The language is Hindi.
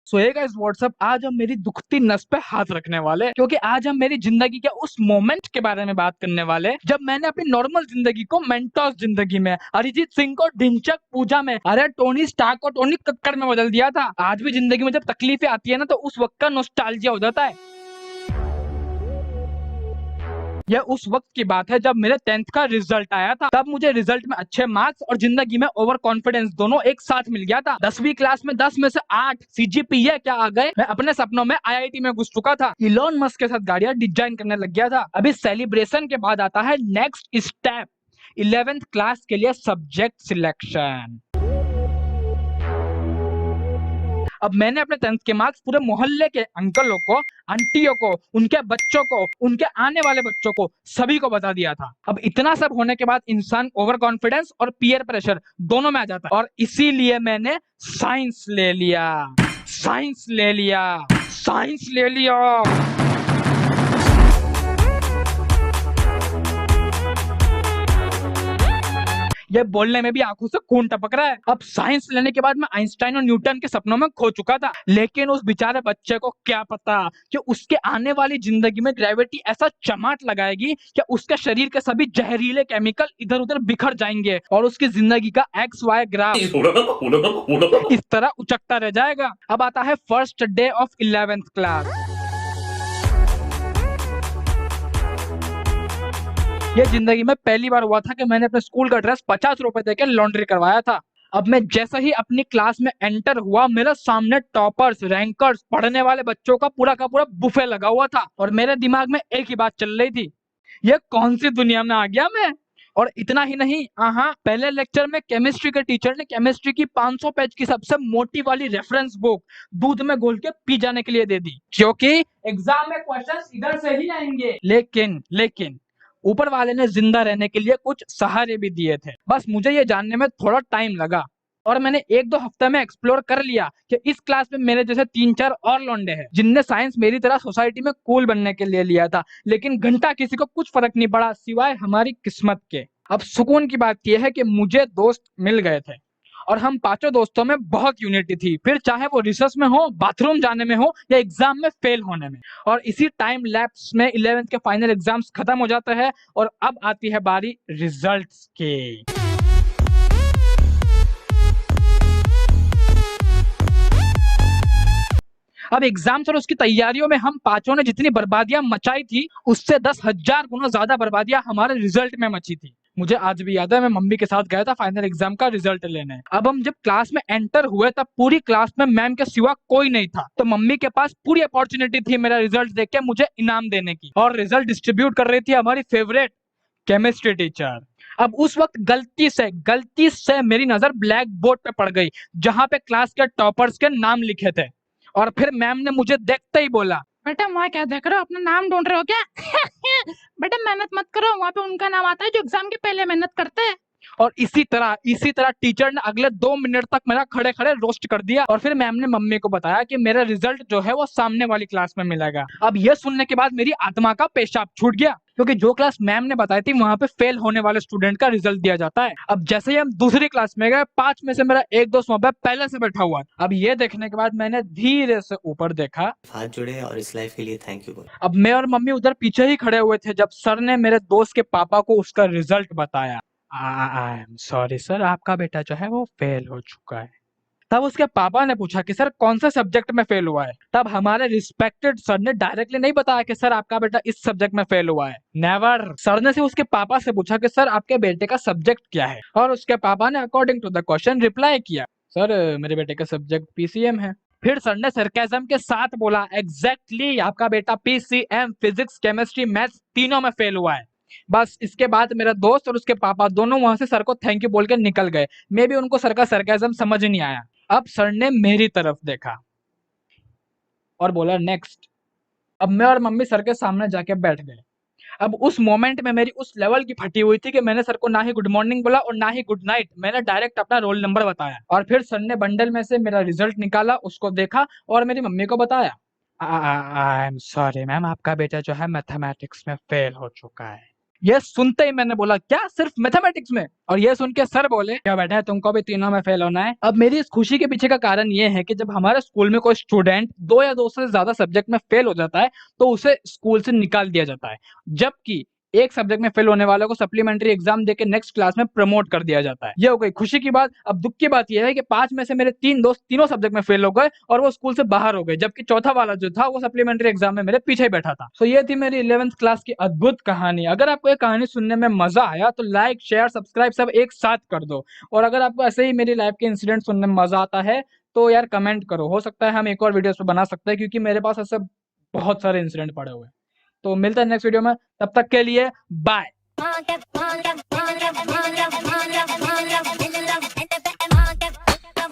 सो हे गाइस व्हाट्सअप, आज हम मेरी दुखती नस पे हाथ रखने वाले हैं, क्योंकि आज हम मेरी जिंदगी के उस मोमेंट के बारे में बात करने वाले हैं जब मैंने अपनी नॉर्मल जिंदगी को मेंटोस जिंदगी में, अरिजीत सिंह को ढिंचक पूजा में, अरे टोनी स्टार्क को टोनी कक्कड़ में बदल दिया था। आज भी जिंदगी में जब तकलीफें आती है ना, तो उस वक्त का नॉस्टैल्जिया हो जाता है। यह उस वक्त की बात है जब मेरे 10th का रिजल्ट आया था। तब मुझे रिजल्ट में अच्छे मार्क्स और जिंदगी में ओवर कॉन्फिडेंस दोनों एक साथ मिल गया था। 10वीं क्लास में 10 में से 8 सीजीपीए क्या आ गए। मैं अपने सपनों में आईआईटी में घुस चुका था। इलॉन मस्क के साथ गाड़ियां डिजाइन करने लग गया था। अभी सेलिब्रेशन के बाद आता है नेक्स्ट स्टेप, 11th क्लास के लिए सब्जेक्ट सिलेक्शन। अब मैंने अपने 10th के मार्क्स पूरे मोहल्ले के अंकलों को, आंटियों को, उनके बच्चों को, उनके आने वाले बच्चों को, सभी को बता दिया था। अब इतना सब होने के बाद इंसान ओवर कॉन्फिडेंस और पीयर प्रेशर दोनों में आ जाता है, और इसीलिए मैंने साइंस ले लिया, साइंस ले लिया, साइंस ले लिया। ये बोलने में भी आंखों से खून टपक रहा है। अब साइंस लेने के बाद मैं आइंस्टाइन और न्यूटन के सपनों में खो चुका था, लेकिन उस बेचारे बच्चे को क्या पता कि उसके आने वाली जिंदगी में ग्रेविटी ऐसा चमाट लगाएगी कि उसके शरीर के सभी जहरीले केमिकल इधर उधर बिखर जाएंगे और उसकी जिंदगी का XY ग्राफ इस तरह उचकता रह जाएगा। अब आता है first day of 11th class. ये जिंदगी में पहली बार हुआ था कि मैंने अपने स्कूल का ड्रेस 50 रुपए देके लॉन्ड्री करवाया था। अब मैं जैसे ही अपनी क्लास में एंटर हुआ, मेरे सामने टॉपर्स, रैंकर्स, पढ़ने वाले बच्चों का पूरा बुफे लगा हुआ था, और मेरे दिमाग में एक ही बात चल रही थी, ये कौन सी दुनिया में आ गया मैं। और इतना ही नहीं, पहले लेक्चर में केमिस्ट्री के टीचर ने केमिस्ट्री की 500 पेज की सबसे मोटी वाली रेफरेंस बुक दूध में घोल के पी जाने के लिए दे दी, क्योंकि एग्जाम में क्वेश्चंस इधर से ही आएंगे। लेकिन ऊपर वाले ने जिंदा रहने के लिए कुछ सहारे भी दिए थे। बस मुझे ये जानने में थोड़ा टाइम लगा, और मैंने 1-2 हफ्ते में एक्सप्लोर कर लिया कि इस क्लास में मेरे जैसे 3-4 और लौंडे हैं जिनने साइंस मेरी तरह सोसाइटी में कूल बनने के लिए लिया था, लेकिन घंटा किसी को कुछ फर्क नहीं पड़ा सिवाय हमारी किस्मत के। अब सुकून की बात यह है कि मुझे दोस्त मिल गए थे, और हम 5 दोस्तों में बहुत यूनिटी थी, फिर चाहे वो रिसर्च में हो, बाथरूम जाने में हो, या एग्जाम में फेल होने में। और इसी टाइम लैप्स में 11th के फाइनल एग्जाम्स खत्म हो जाते हैं, और अब आती है बारी रिजल्ट्स की। अब एग्जाम्स और उसकी तैयारियों में हम 5 ने जितनी बर्बादियां मचाई थी, उससे 10,000 गुना ज्यादा बर्बादियां हमारे रिजल्ट में मची थी। मुझे आज भी याद है, मैं मम्मी के साथ गया था फाइनल एग्जाम का रिजल्ट लेने। अब हम जब क्लास में एंटर हुए, तब पूरी क्लास में मैम के सिवा कोई नहीं था, तो मम्मी के पास पूरी अपॉर्चुनिटी थी मेरा रिजल्ट देख के मुझे इनाम देने की, और रिजल्ट डिस्ट्रीब्यूट कर रही थी हमारी फेवरेट केमिस्ट्री टीचर। अब उस वक्त गलती से मेरी नजर ब्लैक बोर्ड पे पड़ गई, जहां पे क्लास के टॉपर्स के नाम लिखे थे, और फिर मैम ने मुझे देखते ही बोला, बेटा वहाँ क्या देख रहे हो, अपना नाम ढूंढ रहे हो क्या? बेटा मेहनत मत करो, वहाँ पे उनका नाम आता है जो एग्जाम के पहले मेहनत करते हैं। और इसी तरह टीचर ने अगले 2 मिनट तक मेरा खड़े खड़े रोस्ट कर दिया, और फिर मैम ने मम्मी को बताया कि मेरा रिजल्ट जो है वो सामने वाली क्लास में मिलेगा। अब यह सुनने के बाद मेरी आत्मा का पेशाब छूट गया, क्योंकि जो क्लास मैम ने बताई थी वहां पे फेल होने वाले स्टूडेंट का रिजल्ट दिया जाता है। अब जैसे ही हम दूसरी क्लास में गए, 5 में से मेरा एक दोस्त वहां पे पहले से बैठा हुआ। अब ये देखने के बाद मैंने धीरे से ऊपर देखा, हाथ जुड़े और इस लाइफ के लिए थैंक यू बोल। अब मैं और मम्मी उधर पीछे ही खड़े हुए थे जब सर ने मेरे दोस्त के पापा को उसका रिजल्ट बताया। आई एम सॉरी सर, आपका बेटा जो है वो फेल हो चुका है। तब उसके पापा ने पूछा कि सर कौन सा सब्जेक्ट में फेल हुआ है। तब हमारे रिस्पेक्टेड सर ने डायरेक्टली नहीं बताया कि सर आपका बेटा इस सब्जेक्ट में फेल हुआ है, नेवर। सर ने सिर्फ उसके पापा से पूछा कि सर आपके बेटे का सब्जेक्ट क्या है, और उसके पापा ने according to the question reply किया, सर मेरे बेटे का सब्जेक्ट PCM है। फिर सर ने सरकाज़म के साथ बोला, एग्जैक्टली आपका बेटा PCM, फिजिक्स, केमिस्ट्री, मैथ्स तीनों में फेल हुआ है। बस इसके बाद मेरा दोस्त और उसके पापा दोनों वहां से सर को थैंक यू बोल के निकल गए। मे भी उनको सर का सरकाज़म समझ नहीं आया। अब सर ने मेरी तरफ देखा और बोला नेक्स्ट। अब मैं और मम्मी सर के सामने जाके बैठ गए। अब उस मोमेंट में मेरी उस लेवल की फटी हुई थी कि मैंने सर को ना ही गुड मॉर्निंग बोला और ना ही गुड नाइट, मैंने डायरेक्ट अपना रोल नंबर बताया। और फिर सर ने बंडल में से मेरा रिजल्ट निकाला, उसको देखा और मेरी मम्मी को बताया, आई एम सॉरी मैम, आपका बेटा जो है मैथमेटिक्स में फेल हो चुका है। ये सुनते ही मैंने बोला क्या सिर्फ मैथमेटिक्स में? और ये सुन के सर बोले क्या बेटा है तुमको भी तीनों में फेल होना है? अब मेरी इस खुशी के पीछे का कारण ये है कि जब हमारे स्कूल में कोई स्टूडेंट 2 या 2 से ज्यादा सब्जेक्ट में फेल हो जाता है तो उसे स्कूल से निकाल दिया जाता है, जबकि एक सब्जेक्ट में फेल होने वालों को सप्लीमेंट्री एग्जाम देके नेक्स्ट क्लास में प्रमोट कर दिया जाता है। ये हो गई खुशी की बात। अब दुख की बात यह है कि 5 में से मेरे 3 दोस्त तीनों सब्जेक्ट में फेल हो गए और वो स्कूल से बाहर हो गए, जबकि चौथा वाला जो था वो सप्लीमेंट्री एग्जाम में मेरे पीछे ही बैठा था। सो ये थी मेरी 11th क्लास की अद्भुत कहानी। अगर आपको ये कहानी सुनने में मजा आया तो लाइक शेयर सब्सक्राइब सब एक साथ कर दो, और अगर आपको ऐसे ही मेरी लाइफ के इंसिडेंट सुनने में मजा आता है तो यार कमेंट करो, हो सकता है हम एक और वीडियोस पे बना सकते हैं, क्योंकि मेरे पास ऐसे बहुत सारे इंसिडेंट पड़े हुए हैं। तो मिलते हैं नेक्स्ट वीडियो में, तब तक के लिए बाय।